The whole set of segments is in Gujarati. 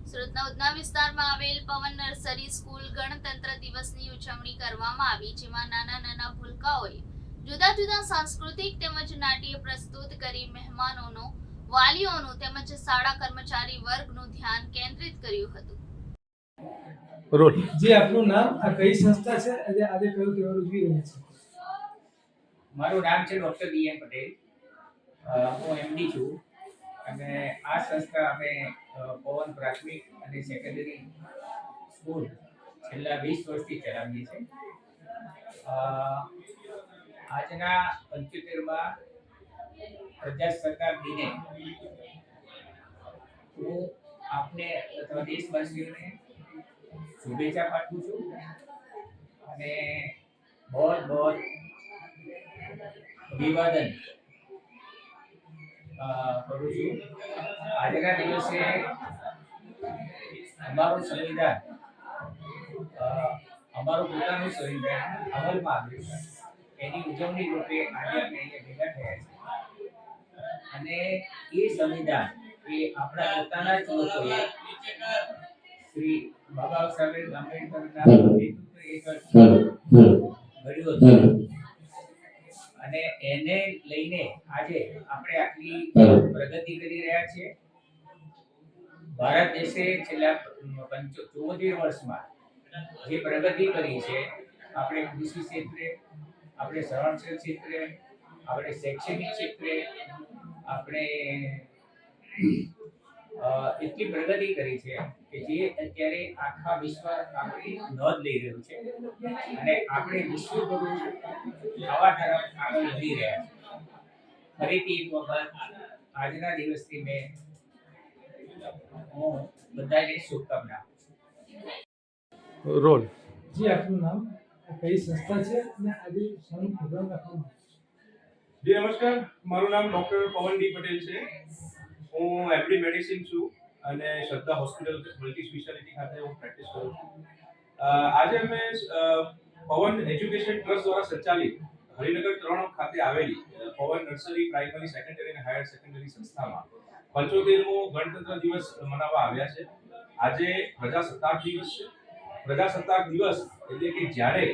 સુરતના ઉધના વિસ્તારમાં આવેલ પવન નર્સરી સ્કૂલ ગણતંત્ર દિવસની ઉજવણી કરવામાં આવી, જેમાં નાના ભૂલકાઓએ જુદા જુદા સાંસ્કૃતિક તેમજ નાટ્ય પ્રસ્તુત કરી મહેમાનોનો, વાલીઓનું તેમજ શાળા કર્મચારી વર્ગનું ધ્યાન કેન્દ્રિત કર્યું હતું. રોલ જે આપનું નામ, આ કઈ સંસ્થા છે અને આજે કયો તહેવાર ઉજવી રહ્યા છે? મારું નામ છે ડૉક્ટર બીએમ પટેલ. હું એમડી છું અને આ સંસ્થા અમે પવન પ્રાથમિક અને સેકન્ડરી સ્કૂલ છેલ્લા 20 વર્ષથી ચલાવીએ છીએ. આજના 75મા પ્રજાસત્તાક દિને હું આપને અથવા દેશવાસીઓને શુભેચ્છા પાઠવું છું અને બહુ અભિવાદન કરું છું. આજના દિવસે અમારું સંવિધાન, અમારું પોતાનું સંવિધાન અમલમાં આવ્યું, એની ઉજવણી રૂપે આજે અમે અહીંયા ભેગા થયા છીએ. અને એ સંવિધાન એ આપણા પોતાના જ લોકોએ શ્રી બાબા સાહેબ આંબેડકરના નેતૃત્વ હેઠળ ઘડ્યું હતું અને એને લઈને આજે આપણે આટલી પ્રગતિ કરી રહ્યા છીએ. ભારત દેશે છેલ્લા 74 વર્ષમાં જે પ્રગતિ કરી છે, આપણે કૃષિ ક્ષેત્રે, આપણે સંરક્ષણ ક્ષેત્રે, આપણે શૈક્ષણિક ક્ષેત્રે, આપણે એટલી પ્રગતિ કરી છે કે જે અત્યારે આખા વિશ્વ આપણી નોંધ લઈ રહ્યું છે અને આપણે વિશ્વગુરુ થવા તરફ આગળ વધી રહ્યા છીએ. ફરીથી એક વખત આજના દિવસથી હું બધાને શુભકામના આપું છું. રોલ જે આપનું નામ, આ કઈ સંસ્થા છે અને આજે શાનો પ્રોગ્રામ રાખવામાં આવ્યો છે? જી નમસ્કાર, મારું નામ ડૉક્ટર પવન ડી પટેલ છે. હું એમડી મેડિસિન છું અને શ્રદ્ધા હોસ્પિટલ મલ્ટી સ્પેશિયાલિટી ખાતે હું પ્રેક્ટિસ કરું છું. આજે અમે પવન એજ્યુકેશન ટ્રસ્ટ દ્વારા સંચાલિત હરિનગર 3 ખાતે આવેલી પવન નર્સરી પ્રાઇમરી, સેકન્ડરી અને હાયર સેકન્ડરી સંસ્થામાં 75મો ગણતંત્ર દિવસ મનાવવા આવ્યા છે. આજે પ્રજાસત્તાક દિવસ છે. પ્રજાસત્તાક દિવસ એટલે કે જ્યારે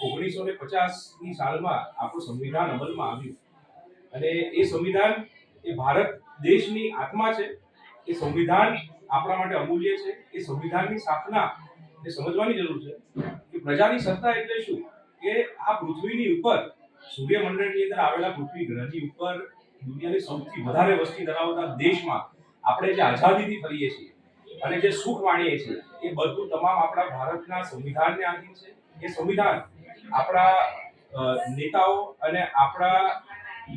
1950ની સાલમાં આપણું સંવિધાન અમલમાં આવ્યું અને એ સંવિધાન એ ભારત દેશની આત્મા છે. એ સંવિધાન આપણા માટે અમૂલ્ય છે. એ સંવિધાનની સ્થાપના એ સમજવાની જરૂર છે કે પ્રજાની સત્તા એટલે શું, કે આ પૃથ્વીની ઉપર સૂર્યમંડળની અંદર આવેલા પૃથ્વી ગ્રહની ઉપર દુનિયાની સૌથી વધારે વસ્તી ધરાવતા દેશમાં આપણે જે આઝાદીથી ફરીએ છીએ અને જે સુખ માણીએ છીએ, એ બધું તમામ આપણા ભારતના સંવિધાનને આધીન છે. એ સંવિધાન આપણા નેતાઓ અને આપણા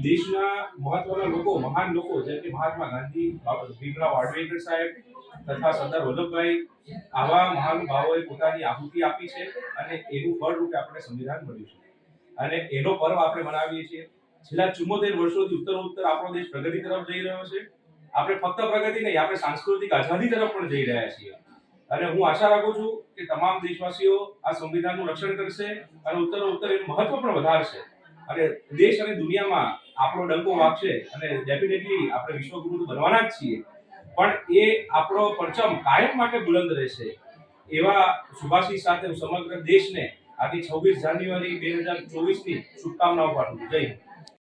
દેશના મહત્વના લોકો, મહાન લોકો જેમ કે મહાત્મા ગાંધી, ભીમરાવ આંબેડકર સાહેબ તથા સરદાર વલ્લભભાઈ, આવા મહાનુભાવોએ પોતાની આહુતિ આપી છે અને એનું ફળ રૂપે આપણે સંવિધાન મળ્યું છે અને એનો પર્વ આપણે મનાવીએ છીએ. છેલ્લા 74 વર્ષોથી ઉત્તરોત્તર આપણો દેશ પ્રગતિ તરફ જઈ રહ્યો છે. આપણે ફક્ત પ્રગતિ નહીં, આપણે સાંસ્કૃતિક આઝાદી તરફ પણ જઈ રહ્યા છીએ અને હું આશા રાખું છું કે તમામ દેશવાસીઓ આ સંવિધાનનું રક્ષણ કરશે અને ઉત્તરોત્તર એનું મહત્વ પણ વધારશે અને દેશ અને દુનિયામાં આપણો ડંકો વાગશે અને ડેફિનેટલી આપણે વિશ્વગુરુ બનવાના જ છીએ, પણ એ આપણો પરચમ કાયમ માટે બુલંદ રહેશે. એવા શુભાશીષ સાથે હું સમગ્ર દેશને આથી 26 જાન્યુઆરી 2024ની શુભકામનાઓ પાઠવું છું. જય હિન્દ.